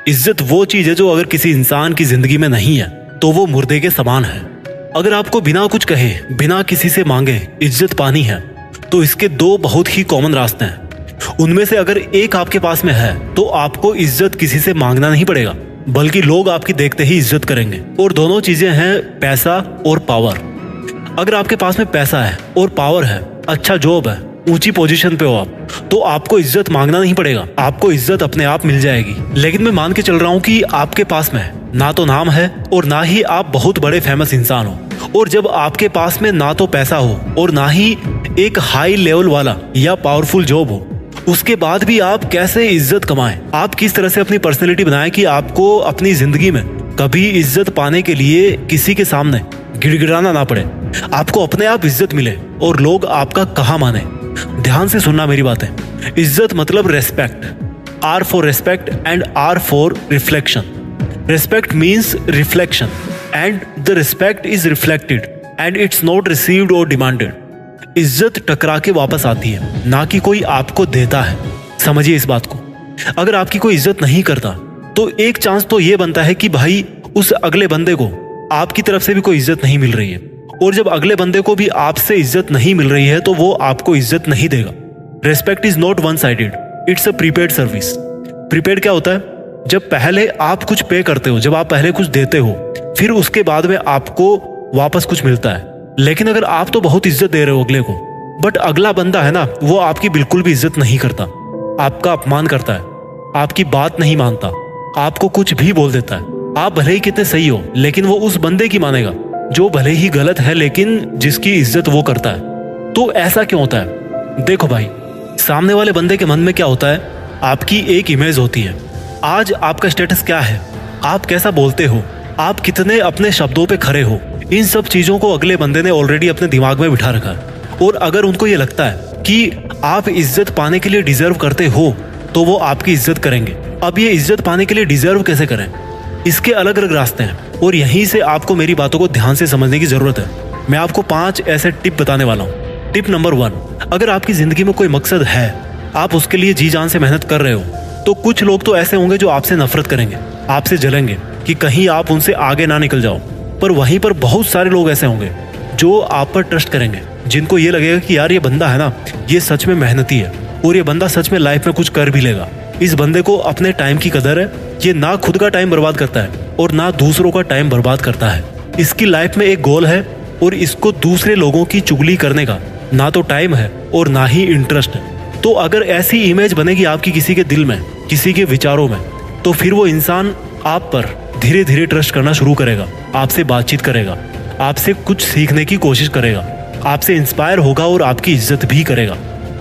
इज्जत वो चीज है जो अगर किसी इंसान की जिंदगी में नहीं है तो वो मुर्दे के समान है। अगर आपको बिना कुछ कहे, बिना किसी से मांगे इज्जत पानी है तो इसके दो बहुत ही कॉमन रास्ते हैं। उनमें से अगर एक आपके पास में है तो आपको इज्जत किसी से मांगना नहीं पड़ेगा, बल्कि लोग आपकी देखते ही इज्जत करेंगे। और दोनों चीजें हैं पैसा और पावर। अगर आपके पास में पैसा है और पावर है, अच्छा जॉब है, ऊंची पोजीशन पे हो आप, तो आपको इज्जत मांगना नहीं पड़ेगा, आपको इज्जत अपने आप मिल जाएगी। लेकिन मैं मान के चल रहा हूँ कि आपके पास में ना तो नाम है और ना ही आप बहुत बड़े फेमस इंसान हो। और जब आपके पास में ना तो पैसा हो और ना ही एक हाई लेवल वाला या पावरफुल जॉब हो, उसके बाद भी आप कैसे इज्जत कमाएं, आप किस तरह से अपनी पर्सनैलिटी बनाएं कि आपको अपनी जिंदगी में कभी इज्जत पाने के लिए किसी के सामने गिड़गिड़ाना ना पड़े, आपको अपने आप इज्जत मिले और लोग आपका कहा माने। ध्यान से सुनना मेरी बातें। इज्जत मतलब respect. R for respect and R for reflection. Respect means reflection and the respect is reflected and it's not received और डिमांडेड। इज्जत टकरा के वापस आती है, ना कि कोई आपको देता है। समझिए इस बात को। अगर आपकी कोई इज्जत नहीं करता तो एक चांस तो ये बनता है कि भाई उस अगले बंदे को आपकी तरफ से भी कोई इज्जत नहीं मिल रही है, और जब अगले बंदे को भी आपसे इज्जत नहीं मिल रही है तो वो आपको इज्जत नहीं देगा। Respect is not one sided, it's a prepaid service. Prepaid क्या होता है? जब पहले आप कुछ पे करते हो, जब आप पहले कुछ देते हो, फिर उसके बाद में आपको वापस कुछ मिलता है। लेकिन अगर आप तो बहुत इज्जत दे रहे हो अगले को, बट अगला बंदा है ना, वो आपकी बिल्कुल भी इज्जत नहीं करता, आपका अपमान करता है, आपकी बात नहीं मानता, आपको कुछ भी बोल देता है। आप भले ही कितने सही हो, लेकिन वो उस बंदे की मानेगा जो भले ही गलत है लेकिन जिसकी इज्जत वो करता है। तो ऐसा क्यों होता है? देखो भाई, सामने वाले बंदे के मन में क्या होता है, आपकी एक इमेज होती है। आज आपका स्टेटस क्या है, आप कैसा बोलते हो, आप कितने अपने शब्दों पे खरे हो, इन सब चीजों को अगले बंदे ने ऑलरेडी अपने दिमाग में बिठा रखा है। और अगर उनको ये लगता है कि आप इज्जत पाने के लिए डिजर्व करते हो तो वो आपकी इज्जत करेंगे। अब ये इज्जत पाने के लिए डिजर्व कैसे करें, इसके अलग अलग रास्ते हैं, और यहीं से आपको मेरी बातों को ध्यान से समझने की जरूरत है। मैं आपको 5 ऐसे टिप बताने वाला हूँ। टिप नंबर 1, अगर आपकी जिंदगी में कोई मकसद है, आप उसके लिए जी जान से मेहनत कर रहे हो, तो कुछ लोग तो ऐसे होंगे जो आपसे नफरत करेंगे, आपसे जलेंगे कि कहीं आप उनसे आगे ना निकल जाओ। पर वहीं पर बहुत सारे लोग ऐसे होंगे जो आप पर ट्रस्ट करेंगे, जिनको ये लगेगा कि यार ये बंदा है ना, ये सच में मेहनती है और ये बंदा सच में लाइफ में कुछ कर भी लेगा। इस बंदे को अपने टाइम की कदर है, ये ना खुद का टाइम बर्बाद करता है और ना दूसरों का टाइम बर्बाद करता है। इसकी लाइफ में एक गोल है और इसको दूसरे लोगों की चुगली करने का ना तो टाइम है और ना ही इंटरेस्ट है। तो अगर ऐसी इमेज बनेगी आपकी किसी के दिल में, किसी के विचारों में, तो फिर वो इंसान आप पर धीरे धीरे ट्रस्ट करना शुरू करेगा, आपसे बातचीत करेगा, आपसे कुछ सीखने की कोशिश करेगा, आपसे इंस्पायर होगा और आपकी इज्जत भी करेगा।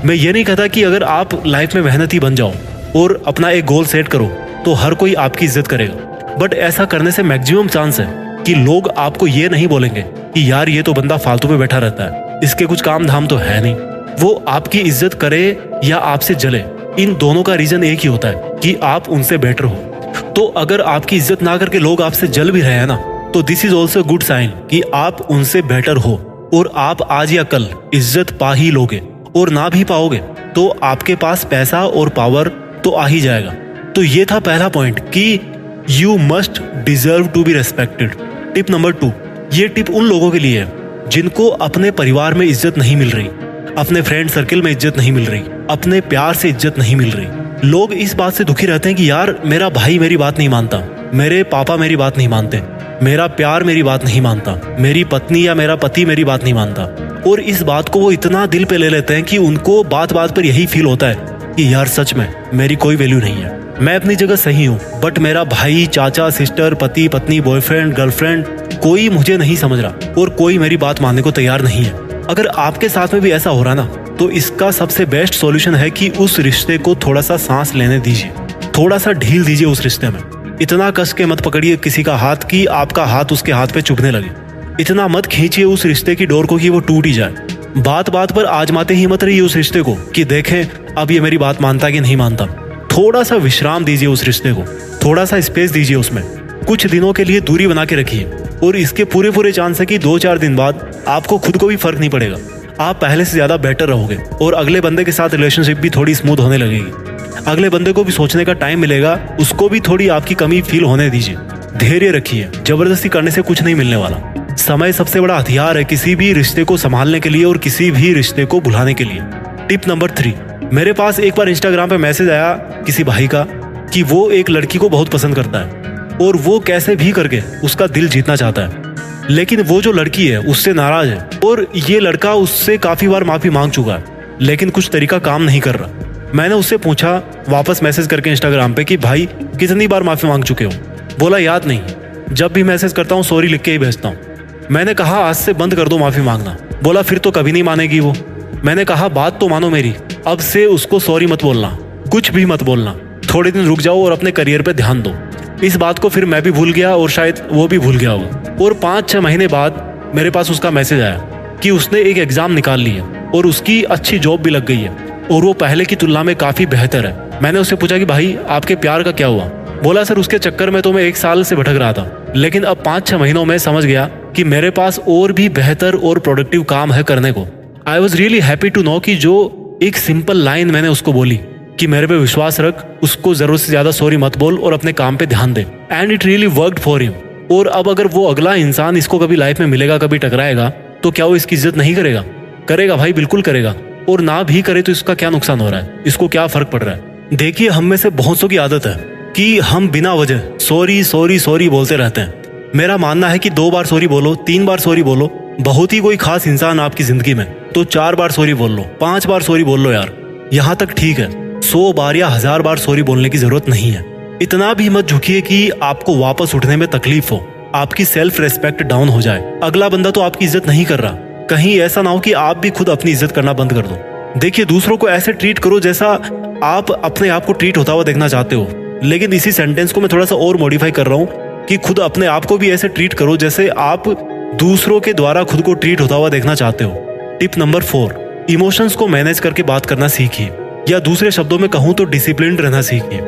मैं ये नहीं कहता कि अगर आप लाइफ में मेहनती बन जाओ और अपना एक गोल सेट करो तो हर कोई आपकी इज्जत करेगा, बट ऐसा करने से मैक्सिमम चांस है कि लोग आपको ये नहीं बोलेंगे कि यार ये तो बंदा फालतू पे बैठा रहता है, इसके कुछ काम धाम तो है नहीं। वो आपकी इज्जत करे या आपसे जले, इन दोनों का रीजन एक ही होता है कि आप उनसे बेटर हो। तो अगर आपकी इज्जत ना करके लोग आपसे जल भी रहे हैं ना, तो this is also good sign कि आप उनसे बेटर हो और आप आज या कल इज्जत पा ही लोगे। और ना भी पाओगे तो आपके पास पैसा और पावर तो आ ही जाएगा। तो ये था पहला पॉइंट कि you must deserve to be respected. Tip number 2, ये टिप उन लोगों के लिए है जिनको अपने परिवार में इज्जत नहीं मिल रही, अपने फ्रेंड सर्किल में इज्जत नहीं मिल रही, अपने प्यार से इज्जत नहीं मिल रही। लोग इस बात से दुखी रहते हैं कि यार मेरा भाई मेरी बात नहीं मानता, मेरे पापा मेरी बात नहीं मानते, मेरा प्यार मेरी बात नहीं मानता, मेरी पत्नी या मेरा पति मेरी बात नहीं मानता। और इस बात को वो इतना दिल पे ले लेते हैं कि उनको बात बात पर यही फील होता है कि यार सच में मेरी कोई वैल्यू नहीं है, मैं अपनी जगह सही हूँ, बट मेरा भाई, चाचा, सिस्टर, पति, पत्नी, बॉयफ्रेंड, गर्लफ्रेंड, कोई मुझे नहीं समझ रहा और कोई मेरी बात मानने को तैयार नहीं है। अगर आपके साथ में भी ऐसा हो रहा ना, तो इसका सबसे बेस्ट सॉल्यूशन है कि उस रिश्ते को थोड़ा सा सांस लेने दीजिए, थोड़ा सा ढील दीजिए उस रिश्ते में। इतना कस के मत पकड़िए किसी का हाथ कि आपका हाथ उसके हाथ पे चुभने लगे। इतना मत खींचिए उस रिश्ते की डोर को कि वो टूट ही जाए। बात बात पर आजमाते ही मत रहिए उस रिश्ते को कि देखें अब ये मेरी बात मानता कि नहीं मानता। थोड़ा सा विश्राम दीजिए उस रिश्ते को, थोड़ा सा स्पेस दीजिए उसमें, कुछ दिनों के लिए दूरी बना के रखिए। और इसके पूरे पूरे चांस है कि 2-4 दिन बाद आपको खुद को भी फर्क नहीं पड़ेगा, आप पहले से ज्यादा बेटर रहोगे और अगले बंदे के साथ रिलेशनशिप भी थोड़ी स्मूथ होने लगेगी। अगले बंदे को भी सोचने का टाइम मिलेगा, उसको भी थोड़ी आपकी कमी फील होने दीजिए। धैर्य रखिए, जबरदस्ती करने से कुछ नहीं मिलने वाला। समय सबसे बड़ा हथियार है किसी भी रिश्ते को संभालने के लिए और किसी भी रिश्ते को भुलाने के लिए। टिप नंबर 3, मेरे पास एक बार इंस्टाग्राम पे मैसेज आया किसी भाई का कि वो एक लड़की को बहुत पसंद करता है और वो कैसे भी करके उसका दिल जीतना चाहता है, लेकिन वो जो लड़की है उससे नाराज है और ये लड़का उससे काफी बार माफी मांग चुका है, लेकिन कुछ तरीका काम नहीं कर रहा। मैंने उससे पूछा वापस मैसेज करके इंस्टाग्राम पे कि भाई कितनी बार माफी मांग चुके हो? बोला याद नहीं, जब भी मैसेज करता हूँ सॉरी लिख के ही भेजता हूँ। मैंने कहा आज से बंद कर दो माफी मांगना। बोला फिर तो कभी नहीं मानेगी वो। मैंने कहा बात तो मानो मेरी, अब से उसको सॉरी मत बोलना, कुछ भी मत बोलना, थोड़े दिन रुक जाओ और अपने करियर पे ध्यान दो। इस बात को फिर मैं भी भूल गया और शायद वो भी भूल गया होगा। और 5-6 महीने बाद मेरे पास उसका मैसेज आया कि उसने एक एग्जाम निकाल ली है और उसकी अच्छी जॉब भी लग गई है और वो पहले की तुलना में काफी बेहतर है। मैंने उससे पूछा कि भाई आपके प्यार का क्या हुआ? बोला सर उसके चक्कर में तो मैं 1 साल से भटक रहा था, लेकिन अब 5-6 महीनों में समझ गया कि मेरे पास और भी बेहतर और प्रोडक्टिव काम है करने को। I was really happy to know कि जो एक सिंपल लाइन मैंने उसको बोली कि मेरे पे विश्वास रख, उसको जरूरत से ज्यादा सॉरी मत बोल और अपने काम पे ध्यान दे, and it really worked for him. और अब अगर वो अगला इंसान इसको कभी लाइफ में मिलेगा, कभी टकराएगा, तो क्या वो इसकी इज्जत नहीं करेगा? करेगा भाई, बिल्कुल करेगा। और ना भी करे तो इसका क्या नुकसान हो रहा है, इसको क्या फर्क पड़ रहा है? देखिए हम में से बहुत सौ की आदत है कि हम बिना वजह सॉरी सॉरी सॉरी बोलते रहते हैं। मेरा मानना है कि 2 बार सॉरी बोलो, 3 बार सॉरी बोलो, बहुत ही कोई खास इंसान आपकी जिंदगी में तो 4 बार सॉरी बोल लो, 5 बार सॉरी बोल लो यार, यहाँ तक ठीक है। 100 बार या 1000 बार सॉरी बोलने की जरूरत नहीं है। इतना भी मत झुकिए कि आपको वापस उठने में तकलीफ हो, आपकी सेल्फ रेस्पेक्ट डाउन हो जाए। अगला बंदा तो आपकी इज्जत नहीं कर रहा, कहीं ऐसा ना हो कि आप भी खुद अपनी इज्जत करना बंद कर दो। देखिए दूसरों को ऐसे ट्रीट करो जैसा आप अपने आप को ट्रीट होता हुआ देखना चाहते हो, लेकिन इसी सेंटेंस को मैं थोड़ा सा और मॉडिफाई कर रहा हूँ कि खुद अपने आप को भी ऐसे ट्रीट करो जैसे आप दूसरों के द्वारा खुद को ट्रीट होता हुआ देखना चाहते हो। टिप नंबर 4, इमोशंस को मैनेज करके बात करना सीखिए, या दूसरे शब्दों में कहूँ तो डिसिप्लिन रहना सीखिए।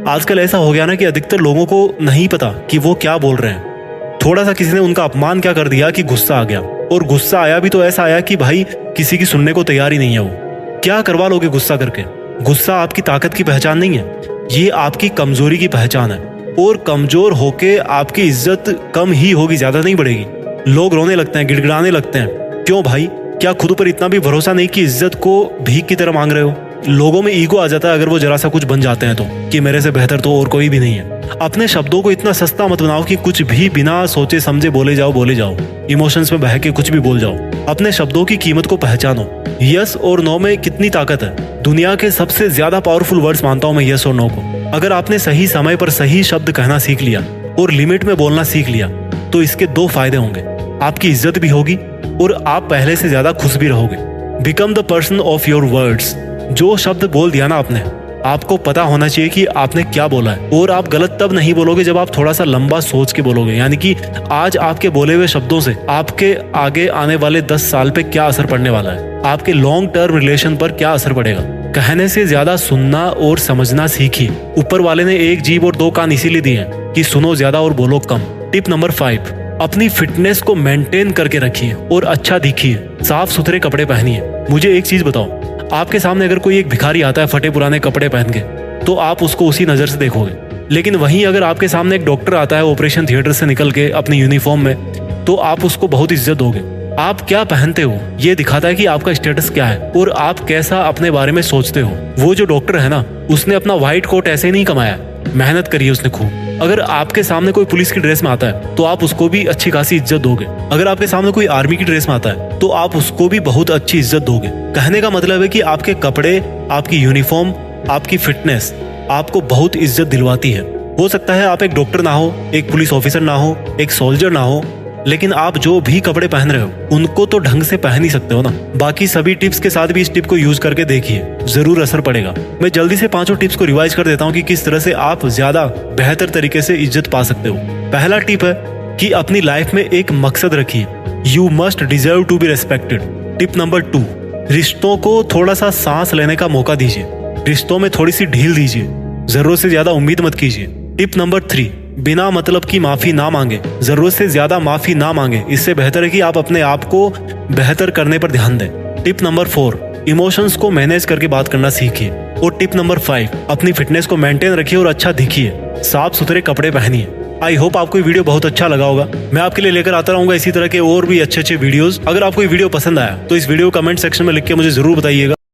आजकल ऐसा हो गया ना कि अधिकतर लोगों को नहीं पता कि वो क्या बोल रहे हैं। थोड़ा सा किसी ने उनका अपमान क्या कर दिया कि गुस्सा आ गया, और गुस्सा आया भी तो ऐसा आया कि भाई किसी की सुनने को तैयार ही नहीं है। वो क्या करवा लोगे गुस्सा करके? गुस्सा आपकी ताकत की पहचान नहीं है, ये आपकी कमजोरी की पहचान है, और कमजोर होके आपकी इज्जत कम ही होगी, ज्यादा नहीं बढ़ेगी। लोग रोने लगते हैं, गिड़गिड़ाने लगते हैं। क्यों भाई? क्या खुद पर इतना भी भरोसा नहीं कि इज्जत को भीख की तरह मांग रहे हो? लोगों में ईगो आ जाता है अगर वो जरा सा कुछ बन जाते हैं तो, कि मेरे से बेहतर तो और कोई भी नहीं है। अपने शब्दों को इतना सस्ता मत बनाओ कि कुछ भी बिना सोचे समझे बोले जाओ, इमोशंस में बह के कुछ भी बोल जाओ। अपने शब्दों की कीमत को पहचानो। यस और नो में कितनी ताकत है। दुनिया के सबसे ज्यादा पावरफुल वर्ड्स मानता हूं मैं यस और नो को। अगर आपने सही समय पर सही शब्द कहना सीख लिया और लिमिट में बोलना सीख लिया तो इसके 2 फायदे होंगे, आपकी इज्जत भी होगी और आप पहले से ज्यादा खुश भी रहोगे। Become the person of your words. जो शब्द बोल दिया ना आपने, आपको पता होना चाहिए कि आपने क्या बोला है, और आप गलत तब नहीं बोलोगे जब आप थोड़ा सा लंबा सोच के बोलोगे। यानी कि आज आपके बोले हुए शब्दों से आपके आगे आने वाले 10 साल पे क्या असर पड़ने वाला है, आपके लॉन्ग टर्म रिलेशन पर क्या असर पड़ेगा। कहने से ज्यादा सुनना और समझना सीखिए। ऊपर वाले ने 1 जीभ और 2 कान इसीलिए दिए हैं कि सुनो ज्यादा और बोलो कम। टिप नंबर 5, अपनी फिटनेस को मेंटेन करके रखिए और अच्छा दिखिए, साफ सुथरे कपड़े पहनिए। मुझे एक चीज बताओ, आपके सामने अगर कोई एक भिखारी आता है फटे पुराने कपड़े पहन के, तो आप उसको उसी नजर से देखोगे। लेकिन वहीं अगर आपके सामने एक डॉक्टर आता है ऑपरेशन थिएटर से निकल के अपनी यूनिफॉर्म में, तो आप उसको बहुत इज्जत दोगे। आप क्या पहनते हो ये दिखाता है कि आपका स्टेटस क्या है और आप कैसा अपने बारे में सोचते हो। वो जो डॉक्टर है ना, उसने अपना व्हाइट कोट ऐसे ही नहीं कमाया, मेहनत करी है उसने खूब। अगर आपके सामने कोई पुलिस की ड्रेस में आता है तो आप उसको भी अच्छी खासी इज्जत दोगे। अगर आपके सामने कोई आर्मी की ड्रेस में आता है तो आप उसको भी बहुत अच्छी इज्जत दोगे। कहने का मतलब है कि आपके कपड़े, आपकी यूनिफॉर्म, आपकी फिटनेस आपको बहुत इज्जत दिलवाती है। हो सकता है आप एक डॉक्टर ना हो, एक पुलिस ऑफिसर ना हो, एक सोल्जर ना हो, लेकिन आप जो भी कपड़े पहन रहे हो उनको तो ढंग से पहन ही सकते हो ना। बाकी सभी टिप्स के साथ भी इस टिप को यूज करके देखिए, जरूर असर पड़ेगा। मैं जल्दी से 5 टिप्स को रिवाइज कर देता हूँ कि किस तरह से आप ज्यादा बेहतर तरीके से इज्जत पा सकते हो। पहला टिप है कि अपनी लाइफ में एक मकसद रखिए। You must deserve to be respected. Tip number 2, रिश्तों को थोड़ा सा सांस लेने का मौका दीजिए। रिश्तों में थोड़ी सी ढील दीजिए, जरूरत से ज्यादा उम्मीद मत कीजिए। टिप नंबर 3, बिना मतलब की माफी ना मांगे, जरूरत से ज्यादा माफी ना मांगे। इससे बेहतर है कि आप अपने आप को बेहतर करने पर ध्यान दें। टिप नंबर 4, इमोशंस को मैनेज करके बात करना सीखिए। और टिप नंबर 5, अपनी फिटनेस को मेंटेन रखिए और अच्छा दिखिए, साफ सुथरे कपड़े पहनिए। आई होप आपको ये वीडियो बहुत अच्छा लगा होगा। मैं आपके लिए लेकर आता रहूंगा इसी तरह के और भी अच्छे वीडियोस। अगर आपको ये वीडियो पसंद आया तो इस वीडियो को कमेंट सेक्शन में लिख के मुझे जरूर बताइएगा।